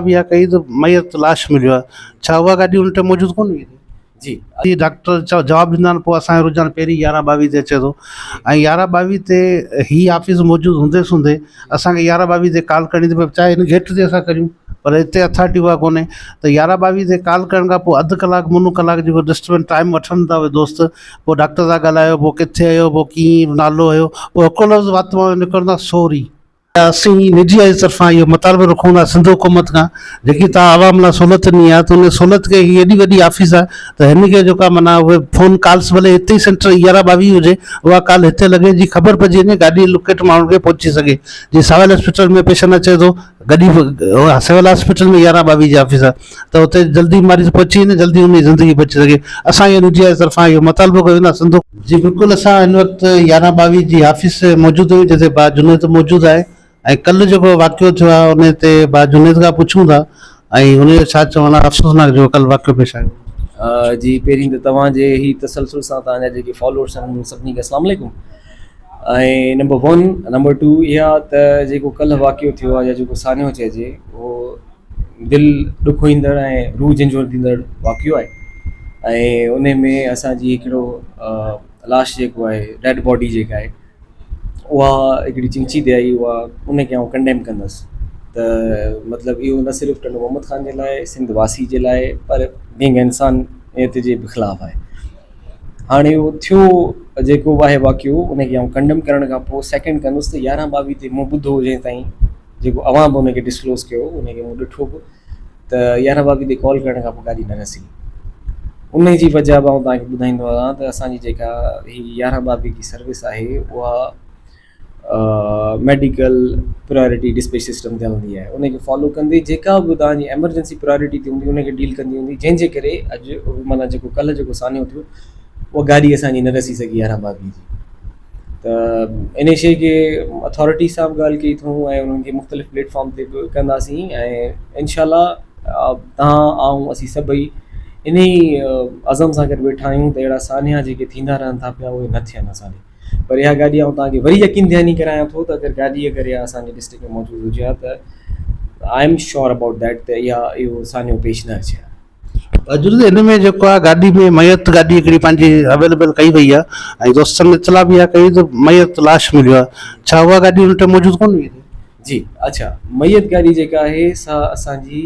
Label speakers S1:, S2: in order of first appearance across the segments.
S1: भी आहे कई त मैयत लाश मिलियो आहे, छा उहा गाॾी उन टाइम मौजूदु कोन हुई?
S2: जी
S1: जी डॉक्टर जवाबु ॾींदा आहिनि, पोइ असांजो रुझान पहिरीं 11:22 ते अचे थो ऐं 11:22 ते ही ऑफिस मौजूदु हूंदे असांखे 11:22 ते कॉल करणी थी पए, चाहे हिन गेट ते असां करियूं पर हिते अथॉरिटी उहा कोन्हे। त 11:22 ते कॉल करण खां पोइ अधु कलाकु मुनो कलाक जेको डिस्टर्बेंस टाइम वठनि था उहे दोस्त, पोइ डॉक्टर सां ॻाल्हायो, पोइ किथे आहियो, पोइ कीअं नालो हुयो, पोइ हिकु लफ़्ज़ वात मां निकिरंदो आहे सॉरी। असीं निजी जी तरफ़ां इहो मुतालबो रखूं था सिंध हुकूमत खां, जेकी तव्हां आवाम लाइ सहूलियत ॾिनी आहे त उन सहूलियत खे, हीअ एॾी वॾी ऑफिस आहे त हिन खे जेका माना उहे फ़ोन कॉल्स भले हिते ई सेंटर 11:22 हुजे, उहा कॉल हिते लॻे जी ख़बर पइजी वञे, गाॾी लोकेट माण्हुनि खे पहुची सघे। जीअं सिविल हॉस्पिटल में पेशेंट अचे थो, गॾी सिविल हॉस्पिटल में 11:22 जी ऑफिस आहे त हुते जल्दी मरीज़ पहुची वञे, जल्दी उन जी ज़िंदगी बची सघे। असां इहो निजी जी तरफ़ां इहो मुतालबो कयूं था सिंधु। जी बिल्कुलु, असां हिन वक़्तु 11:22 जी ऑफिस मौजूदु हुई जिते बा जुनेद मौजूदु आहे ऐं कल्ह जेको वाक़ियो थियो आहे उन ते बा जुनेद खां पुछूं था ऐं हुन जो छा चवणु आहे, अफ़सोसनाक जो कल्ह वाक़ियो पेश आयो।
S2: जी पहिरीं त तव्हांजे ही तसलसल सां तव्हांजा जेके फॉलोअर्स आहिनि सभिनी खे अस्सलाम वालेकुम। ऐं नंबर 1 नंबर 2 इहा त जेको कल्ह वाक़ियो थियो आहे या जेको सान्यो चइजे, उहो दिलि ॾुखो ईंदड़ ऐं रूह झंझोड़ थींदड़ वाक़ियो आहे ऐं उन में असांजी हिकिड़ो लाश जेको आहे, डेड बॉडी जेका आहे उहा हिकिड़ी चिंची ते आई, उहा उनखे आउं कंडेम कंदुसि। त मतिलबु इहो न सिर्फ़ु टंडो मोहम्मद ख़ान जे लाइ, सिंध वासी जे लाइ, पर बींग इंसान ते जे बि ख़िलाफ़ु आहे। हाणे उहो थियो जेको आहे वाक़ियो, उनखे आउं कंडेम करण खां पोइ सेकेंड कंदुसि त 11:22 ते मूं ॿुधो जें ताईं, जेको अवां बि उनखे डिस्क्लोज़ कयो, उनखे मूं ॾिठो बि त 11:22 ते कॉल करण खां पोइ गाॾी न रसी। उन जी वजह बि आउं तव्हांखे ॿुधाईंदो आहियां त असांजी जेका ही 11:22 जी सर्विस आहे उहा मेडिकल प्रायोरिटी डिस्पैच सिस्टम ते हलंदी आहे। उनखे फॉलो कंदे जेका बि तव्हांजी एमरजेंसी प्रायोरिटी ते हूंदी उनखे डील कंदी हूंदी, जंहिंजे करे अॼु माना जेको कल्ह जेको सान्यो थियो उहा गाॾी असांजी न रसी सघी 11:22 जी। त इन शइ खे अथॉरिटी सां बि ॻाल्हि कई अथऊं ऐं उन्हनि खे मुख़्तलिफ़ प्लेटफॉर्म ते बि कंदासीं ऐं इनशाला तव्हां ऐं असीं सभई इन ई अज़म सां गॾु वेठा आहियूं त अहिड़ा सान्या जेके थींदा रहनि था पिया उहे न थियनि असांखे। पर इहा गाॾी आउं तव्हांखे वरी यकीन दहानी करायां थो त अगरि गाॾी अगरि इहा असांजे डिस्ट्रिक्ट में मौजूदु हुजे हा त I am sure about that त इहो सान्यो पेश न अचे हा।
S1: अॼु हिन में जेको आहे गाॾी में मैयत गाॾी हिकिड़ी पंहिंजी अवेलेबल कई वई आहे ऐं दोस्तनि इतला बि आहे कई त मैयत लाश मिलियो आहे, छा उहा गाॾी उन टाइम मौजूदु कोन हुई?
S2: जी अच्छा, मैयत गाॾी जेका आहे सा असांजी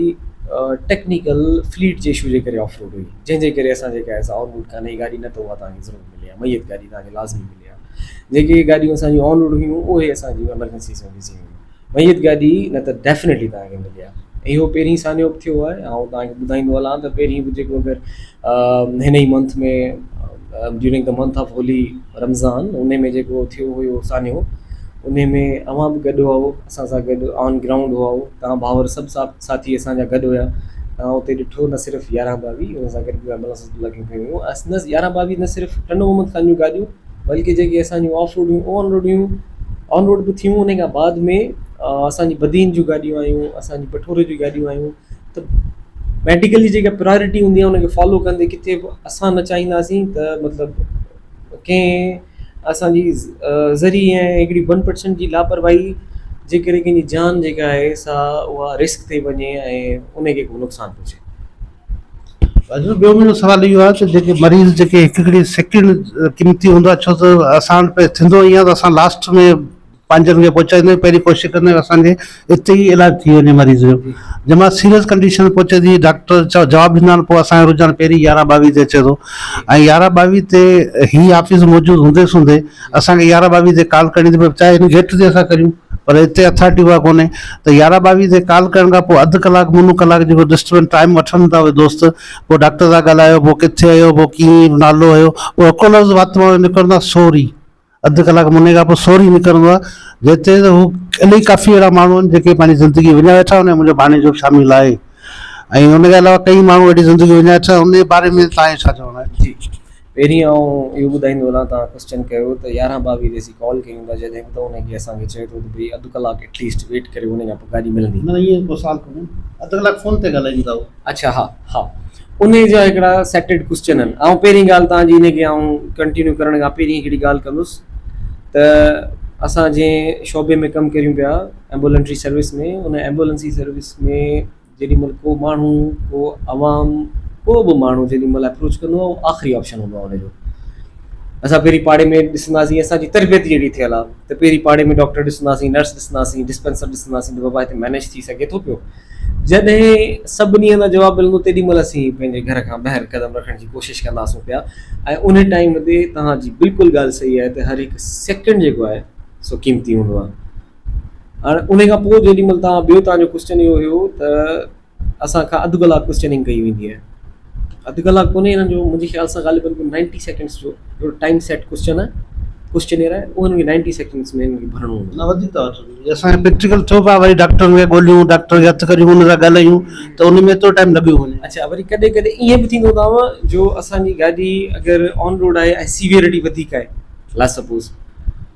S2: टेक्निकल फ्लीट जे इशू जे करे ऑफ रोड हुई, जंहिंजे करे असां जेका आहे ऑन रोड कान्हे गाॾी न त उहा तव्हांखे ज़रूरु मिले आहे, मैयत गाॾी तव्हांखे लाज़मी मिले आहे। जेके गाॾियूं असांजी ऑन रोड हुयूं उहे असांजी एमरजेंसी सर्विस हुयूं, मैयत गाॾी न त डेफिनेटली तव्हांखे मिले आहे। इहो पहिरीं सान्यो बि थियो आहे, ऐं तव्हांखे ॿुधाईंदो हलां त पहिरीं बि जेको अगरि हिन ई मंथ में during the month of Holi Ramzan उन में जेको थियो हुयो सान्यो, उन में अवां बि गॾु हुओ, असां सां गॾु ऑन ग्राउंड हुआ, तव्हां भाउर सभु साथी असांजा गॾु हुआ। तव्हां उते ॾिठो न सिर्फ़ु 11:22 उन सां गॾु एम्बुलेंस लॻियूं पियूं, 11:22 न सिर्फ़ु टंडो मोहम्मद ख़ान जूं गाॾियूं बल्कि जेके असांजूं ऑफ रोड हुयूं ऑन रोड हुयूं, ऑन रोड बि थियूं। उन खां बाद में असांजी बदीन जूं गाॾियूं आयूं, असांजी पठोरे जूं गाॾियूं आयूं। त मेडिकल जी जेका प्रायोरिटी हूंदी आहे उनखे फॉलो कंदे किथे बि असां न चाहींदासीं त मतिलबु कंहिं असांजी ज़रिए ऐं हिकिड़ी 1% जी लापरवाही जे करे कंहिंजी जान जेका आहे सा उहा रिस्क ते वञे ऐं उनखे को नुक़सानु पहुचे।
S1: अॼु ॿियो मुंहिंजो सुवालु इहो आहे त जेके मरीज़ जेके हिकु हिकिड़ी सेकेंड क़ीमती हूंदो आहे, छो त असां वटि थींदो ईअं आहे त असां लास्ट में पंहिंजनि खे पहुचाईंदा आहियूं, पहिरीं कोशिशि कंदा आहियूं असांखे हिते ई इलाजु थी वञे मरीज़ जो। जंहिं महिल सीरियस कंडीशन पहुचे थी डॉक्टर जवाबु ॾींदा आहिनि, पोइ असांजो रुझान पहिरीं 11:22 ते अचे थो ऐं 11:22 ते ही ऑफिस मौजूदु हूंदे असांखे 11:22 ते कॉल करणी थी पए, चाहे हिन गेट ते असां करियूं पर हिते अथॉरिटी उहा कोन्हे। त 11:22 ते कॉल करण खां पोइ अधु कलाकु मुनो कलाक जेको डिस्टर्बेंस टाइम वठनि था उहे दोस्त, पोइ डॉक्टर सां ॻाल्हायो, पोइ किथे आहियो, पोइ कीअं नालो हुयो, पोइ हिकु लफ़्ज़ वात मां निकिरंदो आहे सॉरी। अधु कलाकु मुने खां पोइ सॉरी निकिरंदो आहे, जिते त हू इलाही काफ़ी अहिड़ा माण्हू आहिनि जेके पंहिंजी ज़िंदगी विञाए वेठा आहिनि, मुंहिंजो भाणे जो शामिलु आहे ऐं हुनजे अलावा कई माण्हू अहिड़ी ज़िंदगी विञाए वेठा, उन जे बारे में तव्हांजो छा चवणु आहे?
S2: जी पहिरीं आउं इहो ॿुधाईंदो हलां, तव्हां क्वेश्चन कयो त 11:22 ते असीं कॉल कयूं था, जॾहिं त उनखे असांखे चए थो त भई अधु कलाकु एटलीस्ट वेट करे उन खां पोइ गाॾी मिलंदी।
S1: न इहे को सुवाल कोन्हे, अधु कलाकु फ़ोन ते ॻाल्हाईंदा हुआ।
S2: अच्छा हा हा, उन जा हिकिड़ा सेटेड क्वेश्चन आहिनि। ऐं पहिरीं ॻाल्हि तव्हांजी इनखे आउं कंटिन्यू करण खां पहिरीं हिकिड़ी ॻाल्हि कंदुसि त असां जंहिं शोबे में कमु करियूं पिया एम्बुलेंट्री सर्विस में, उन एम्बुलेंसी सर्विस में जेॾीमहिल को माण्हू को अवाम को बि माण्हू जेॾीमहिल अप्रोच कंदो आहे उहो आख़िरी ऑप्शन हूंदो आहे हुनजो। असां पहिरीं पाड़े में ॾिसंदासीं, असांजी तरबियत जहिड़ी थियल आहे त पहिरीं पाड़े में डॉक्टर ॾिसंदासीं, नर्स ॾिसंदासीं, डिस्पेंसर ॾिसंदासीं त बाबा हिते मैनेज थी सघे थो पियो। जॾहिं सभिनी हंधा जवाबु मिलंदो तेॾीमहिल असीं पंहिंजे घर खां ॿाहिरि क़दम रखण जी कोशिशि कंदासूं पिया। ऐं उन टाइम ते तव्हांजी बिल्कुलु ॻाल्हि सही आहे त हर हिकु सेकेंड जेको आहे सो क़ीमती हूंदो आहे। हाणे उन खां पोइ जेॾीमहिल ॿियो तव्हांजो क्वेश्चन इहो हुयो त असां खां अधु कलाकु क्वेश्चनिंग कई वेंदी आहे। अधु कलाकु कोन्हे हिननि जो, मुंहिंजे ख़्याल सां ग़ालिबन 90 सेकेंड्स जो टाइम सेट क्वेश्चन आहे, क्वेश्चन आहे उहो हिननि खे 90 सेकेंड्स में हिननि खे भरणो हूंदो।
S1: न वधीक था वठनि, असांखे प्रैक्टिकल थियो पिया, वरी डॉक्टर खे ॻोल्हियूं, डॉक्टर खे हथु करियूं, हुन सां ॻाल्हायूं, त उन में एतिरो टाइम लॻियो वञे।
S2: अच्छा, वरी कॾहिं कॾहिं ईअं बि थींदो अथव जो असांजी गाॾी अगरि ऑन रोड आहे ऐं सीवियरिटी वधीक आहे, ला सपोज़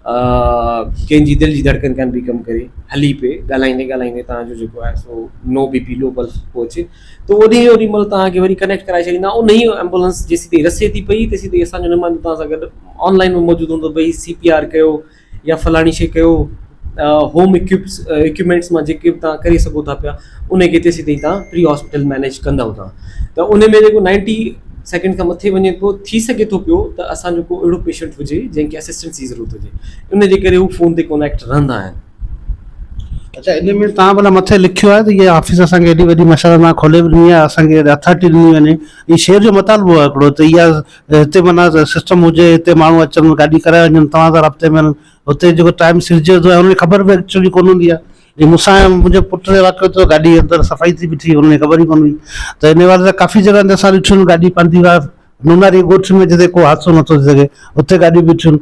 S2: कंहिंजी दिलि जी धड़कन कान पई कमु करे, हली पे ॻाल्हाईंदे ॻाल्हाईंदे तव्हांजो जेको आहे so no BP low pulse पोइ अचे, त ओॾी महिल तव्हांखे वरी कनेक्ट कराए छॾींदा। उन ई एम्बुलेंस जेसीं ताईं रसे थी पई तेसीं ताईं असांजो नुमाइंदो तव्हां सां गॾु ऑनलाइन में मौजूदु हूंदो, भई CPR कयो या फलाणी शइ कयो, होम इक्विपमेंट्स मां जेके बि तव्हां करे सघो था पिया उनखे तेसीं ताईं तव्हां प्री हॉस्पिटल मैनेज कंदव तव्हां। त उन में जेको 90 सेकेंड खां मथे वञे पियो, थी सघे थो पियो त असांजो को अहिड़ो पेशेंट हुजे जंहिंखे असिस्टेंस जी ज़रूरत हुजे, इन जे करे हू फ़ोन ते कनेक्ट रहंदा आहिनि।
S1: अच्छा, इन में तव्हां भला मथे लिखियो आहे त इहा ऑफिस असांखे एॾी वॾी मशहूरु खोले ॾिनी आहे, असांखे अथॉरिटी ॾिनी वञे, इहा शहर जो मतालबो आहे हिकिड़ो त इहा हिते माना सिस्टम हुजे, हिते माण्हू अचनि गाॾी कराए वञनि, तव्हां सां राब्ते में हुते जेको टाइम सिरिजे थो हुनजी ख़बर बि एक्चुअली कोन हूंदी आहे। मूंसां मुंहिंजे पुट जे वाक़ियो थियो, गाॾी अंदरि सफ़ाई थी बीठी, हुनखे ख़बर ई कोन हुई। त इन वारे त काफ़ी जॻह ते असां ॾिठियूं गाॾी पंहिंजी नूनारी ॻोठ में जिते को हादसो नथो थी सघे उते गाॾी बीठियूं,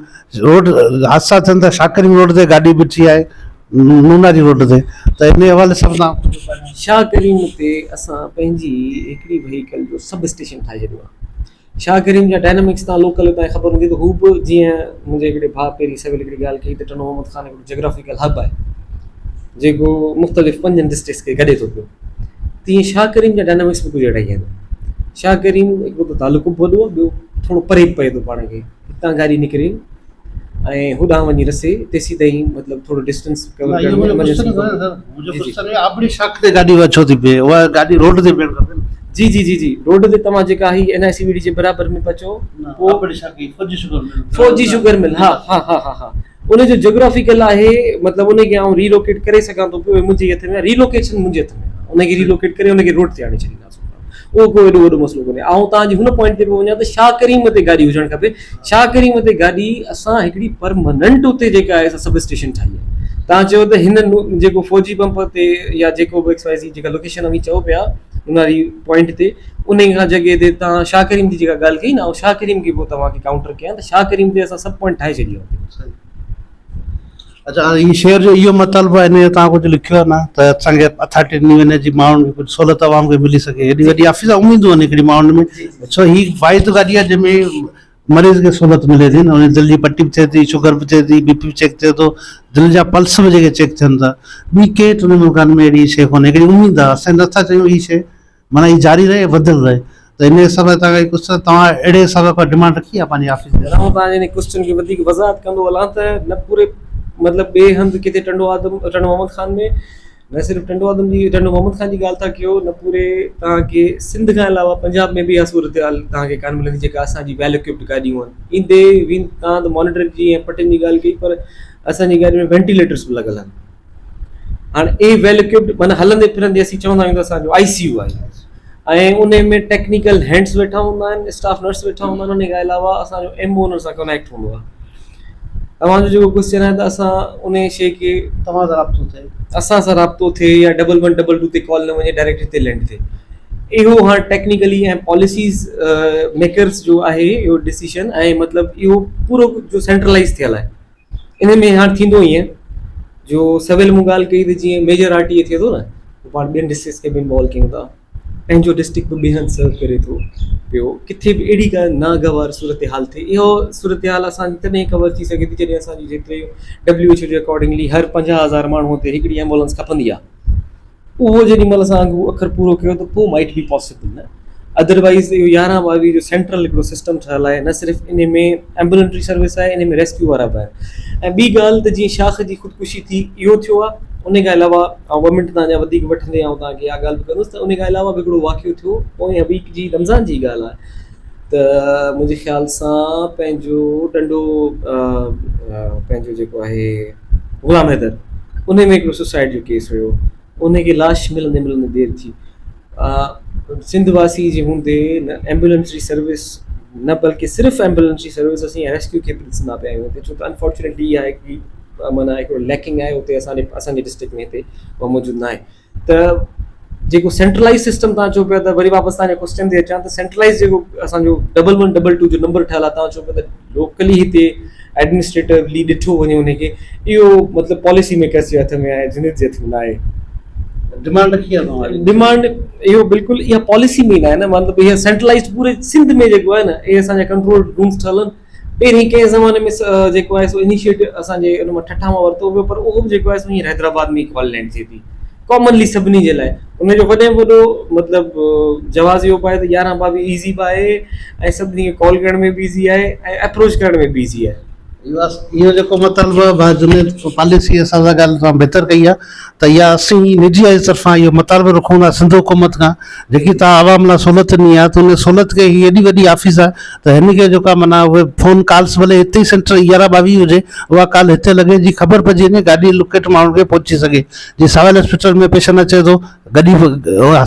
S1: रोड हादसा थियनि त शाहकरीम रोड ते गाॾी बीठी आहे, नूनारी रोड ते। त इन हवाले सां तव्हां
S2: शाहकरीम ते असां पंहिंजी हिकिड़ी व्हीकल जो सब स्टेशन ठाहे छॾियो आहे। शाहकरीम जा डायनामिक्स तव्हां लोकल तव्हांखे ख़बर हूंदी त हू बि जीअं मुंहिंजे हिकिड़े भाउ पहिरीं सवेल हिकिड़ी ॻाल्हि कई त टनो मोहम्मद ख़ान हिकिड़ो जोग्राफिकल हब आहे जेको मुख़्तलिफ़ 5 डिस्ट्रिक्ट्स खे गॾे थो पियो, तीअं शाहकरीम जा डायनामिक्स बि कुझु अहिड़ा ई आहिनि। शाहकरीम हिकिड़ो त तालुको वॾो आहे, ॿियो थोरो परे पए थो पाण खे, हितां गाॾी निकिरे ऐं होॾां वञी रसे तेसीं ताईं मतिलबु थोरो डिस्टेंस कवर
S1: आपणी शाख ते गाॾी छो थी पए, उहा गाॾी रोड ते बीहणु खपे।
S2: जी जी जी जी, रोड ते तव्हां जेका ही NICVD जे बराबरि में पचो, फौजी शुगर मिल, हा हा हा हा हा, उनजो जोग्राफिकल आहे, मतिलबु उनखे आउं रीलोकेट करे सघां थो पियो, मुंहिंजे हथ में रीलोकेशन मुंहिंजे हथ में, उनखे रीलोकेट करे उनखे रोड ते आणे छॾींदासीं, उहो को एॾो वॾो मसइलो कोन्हे। ऐं तव्हांजी हुन पॉइंट ते बि वञा त शाहकरीम ते गाॾी हुजणु खपे। शाहकरीम ते गाॾी असां हिकिड़ी परमनेंट उते जेका आहे सब स्टेशन ठाही आहे। तव्हां चयो त हिन जेको फौजी पंप ते या जेको बि XYZ जेका लोकेशन हुई चओ पिया उनवारी पॉइंट ते, उन खां जॻह ते तव्हां शाहकरीम जी जेका ॻाल्हि कई न, ऐं शाहकरीम खे पोइ तव्हांखे काउंटर कयां त शाहकरीम ते असां सब पॉइंट ठाहे छॾियो आहे।
S1: अच्छा, हीअ शहर जो इहो मतिलबु आहे, इन तव्हां कुझु लिखियो आहे न त असांखे अथॉरिटी ॾिनी वञे जी माण्हुनि खे कुझु सहूलियत आवाम खे मिली सघे, हेॾी वॾी ऑफिस आहे, उमीदूं आहिनि हिकिड़ी माण्हुनि में। छो हीअ वाहिद गाॾी आहे जंहिंमें मरीज़ खे सहूलियत मिले थी न, हुन दिलि जी पटी बि थिए थी, शुगर बि थिए थी, BP बि चेक थिए थो, दिलि जा पल्स बि जेके चेक थियनि था, ॿी कंहिं टिनि मुल्कनि में अहिड़ी शइ कोन्हे। हिकिड़ी उमेदु आहे, असां नथा चयूं हीअ शइ माना हीअ जारी रहे, वधियल रहे। त इन हिसाब सां तव्हांखे कुझु तव्हां अहिड़े हिसाब सां डिमांड रखी आहे पंहिंजी ऑफिस में?
S2: तव्हां क्वेश्चन खे वधीक वज़ाहत कंदो हलां त न पूरे मतिलबु ॿिए हंधि किथे टंडो मोहम्मद ख़ान में, न सिर्फ़ु टंडो मोहम्मद ख़ान जी ॻाल्हि था कयो, न पूरे तव्हांखे सिंध खां अलावा पंजाब में बि इहा सूरत हाल तव्हांखे कान मिलंदी जेका असांजी वेल इक्विप्ड गाॾियूं आहिनि। ईंदे वेंदे तव्हां त मॉनिटर जी ऐं पटियुनि जी ॻाल्हि कई, पर असांजी गाॾी में वेंटिलेटर्स बि लॻल आहिनि। हाणे वेल इक्विप्ड माना हलंदे फिरंदे असीं चवंदा आहियूं त असांजो ICU आहे, ऐं उन में टेक्निकल हैंड्स वेठा हूंदा आहिनि, स्टाफ नर्स वेठा हूंदा आहिनि, उन खां अलावा असांजो MO उन सां कनेक्ट हूंदो आहे। तव्हांजो जेको क्वेश्चन आहे त असां उन शइ खे
S1: तव्हां सां राब्तो थिए,
S2: असां सां राब्तो थिए या 1122 ते कॉल न वञे, डायरेक्ट हिते लैंड थिए, इहो हाणे टेक्निकली ऐं पॉलिसीज़ मेकर्स जो आहे इहो डिसीशन, ऐं मतिलबु इहो पूरो जो सेंट्रलाइज़ थियल आहे। इन में हाणे थींदो ईअं जो सवेल मूं ॻाल्हि कई त जीअं मेजर RTA थिए थो न, पाण ॿियनि डिस्ट्रिक्ट्स खे बि इन्वॉल्व कयूं था, पंहिंजो डिस्ट्रिक्ट बि ॿिए हंधि सर्व करे थो पियो, किथे बि अहिड़ी का नागवार सूरत हाल थिए, इहो सूरत हाल असांजी तॾहिं कवर थी सघे थी जॾहिं असांजी जेतिरे WHO जे अकॉर्डिंगली हर 50,000 माण्हूअ ते हिकिड़ी एम्बुलेंस खपंदी आहे। उहो जेॾी महिल असां अखर पूरो कयो त पोइ माइट बी पॉसिबल न, अदरवाइज़ इहो 11-22 जो सेंट्रल हिकिड़ो सिस्टम ठहियलु आहे। न सिर्फ़ु इन में एम्बुलेंट्री सर्विस आहे, इन में रेस्क्यू वारा बि आहिनि। ऐं ॿी ॻाल्हि त जीअं शाख जी ख़ुदकुशी थी, इहो थियो आहे, उन खां अलावा ॿ मिंट तव्हांजा वधीक वठंदे ऐं तव्हांखे इहा ॻाल्हि बि कंदुसि त उन खां अलावा बि हिकिड़ो वाक़ियो थियो पोइ वीक जी रमज़ान जी ॻाल्हि आहे त मुंहिंजे ख़्याल सां पंहिंजो टंडो पंहिंजो जेको आहे ग़ुलाम हैदर उन में हिकिड़ो सुसाइड जो केस हुयो, उनखे लाश मिलंदे मिलंदे देरि थी। सिंध वासी जे हूंदे न एम्बुलेंस जी सर्विस न बल्कि सिर्फ़ु एम्बुलेंस जी सर्विस असीं रेस्क्यू खे बि ॾिसंदा पिया आहियूं हिते, छो त अनफॉर्चुनेटली इहा आहे कि माना हिकिड़ो लैकिंग आहे उते असांजे डिस्ट्रिक्ट में हिते उहा मौजूदु न आहे। त जेको सेंट्रलाइज़ सिस्टम तव्हां चओ पिया त वरी वापसि तव्हांजे क्वेश्चन ते अचां त सेंट्रलाइज़ जेको असांजो 1112 जो नंबर ठहियलु आहे, तव्हां चओ पिया त लोकली हिते एडमिनिस्ट्रेटिवली ॾिठो वञे उनखे, इहो मतिलबु पॉलिसी मेकर्स जे हथ में आहे, जुनियत जे हथ में न आहे।
S1: डिमांड रखी आहे तव्हां?
S2: डिमांड इहो बिल्कुलु इहा पॉलिसी में न आहे न, मतिलबु इहा सेंट्रलाइज़ पूरे सिंध में जेको आहे न इहे असांजा कंट्रोल रूम्स ठहियल आहिनि। पहिरीं कंहिं ज़माने में जेको आहे सो इनिशिएटिव असांजे उन मां ठठा मां वरितो वियो, पर उहो बि जेको आहे सो हींअर हैदराबाद में इक्वालेंट थिए थी कॉमनली सभिनी जे लाइ। उनजो वॾे में वॾो मतिलबु जवाज़ इहो पाए त 11-22 ईज़ी बि आहे ऐं सभिनी खे कॉल करण में बि ईज़ी आहे ऐं अप्रोच करण में बि ईज़ी आहे।
S1: इहो जेको मतिलबु जुनियत पॉलिसी असां सां ॻाल्हि तव्हां बहितर कई आहे त इहा असीं निजी जी तरफ़ां इहो मतिलबु रखूं था सिंध हुकूमत खां, जेकी तव्हां आवाम लाइ सहूलियत ॾिनी आहे त उन सहूलियत खे हीअ एॾी वॾी ऑफिस आहे त हिन खे जेका माना उहे फ़ोन कॉल्स भले हिते ई सेंटर 11-22 हुजे उहा कॉल हिते लॻे जी ख़बर पइजी वञे, गाॾी लोकेट माण्हुनि खे पहुची सघे। जीअं सिविल हॉस्पिटल में पेशेंट अचे थो, गॾी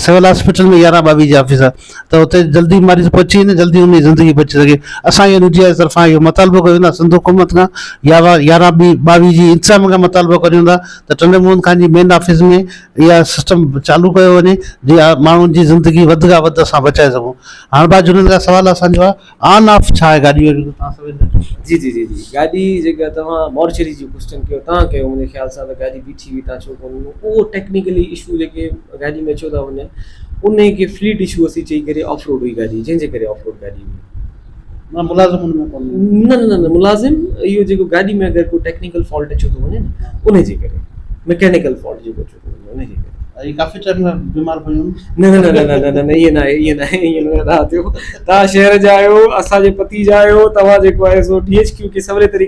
S1: सिविल हॉस्पिटल में 11-22 जी ऑफिस आहे त हुते जल्दी मरीज़ पहुची वञे, जल्दी उन जी ज़िंदगी बची सघे। असां इहो निजी जी तरफ़ां इहो मतिलबु कयूं था सिंध हुकूमत खां, 11-22 जी इंतज़ाम खां मतिलबु कयूं था त टंडे मोहन खान जी मेन ऑफिस में इहा सिस्टम चालू कयो वञे जीअं माण्हुनि जी ज़िंदगी वधि खां वधि असां बचाए सघूं। हाणे भाउ जुनियत खां सवाल असांजो आहे ऑन ऑफ छा आहे गाॾी जो?
S2: जी जी जी जी गाॾी जेका तव्हां मॉर्चरी जी क्वेश्चन कयो तव्हां कयो, मुंहिंजे ख़्याल सां त गाॾी बीठी हुई तव्हां छो कोन, उहो टेक्निकली इशू जेके गाॾी में अचो था वञनि उन खे फ्लीट इशू असीं चई करे ऑफ रोड हुई गाॾी, जंहिंजे करे ऑफ रोड गाॾी हुई। न न न मुलाज़िम इहो जेको गाॾी में अगरि को टेक्निकल फॉल्ट अचो थो वञे न उनजे करे, मैकेनिकल फॉल्ट जेको अचो थो वञे उनजे करे।
S1: काफ़ी टाइम खां बीमार पियूं?
S2: न न न न न न इहे न आहे, इहे न आहे, ईअं न थियो। तव्हां शहर जा आहियो, असांजे पति जा आहियो, तव्हां जेको आहे सो DHQ खे सवले तरीक़े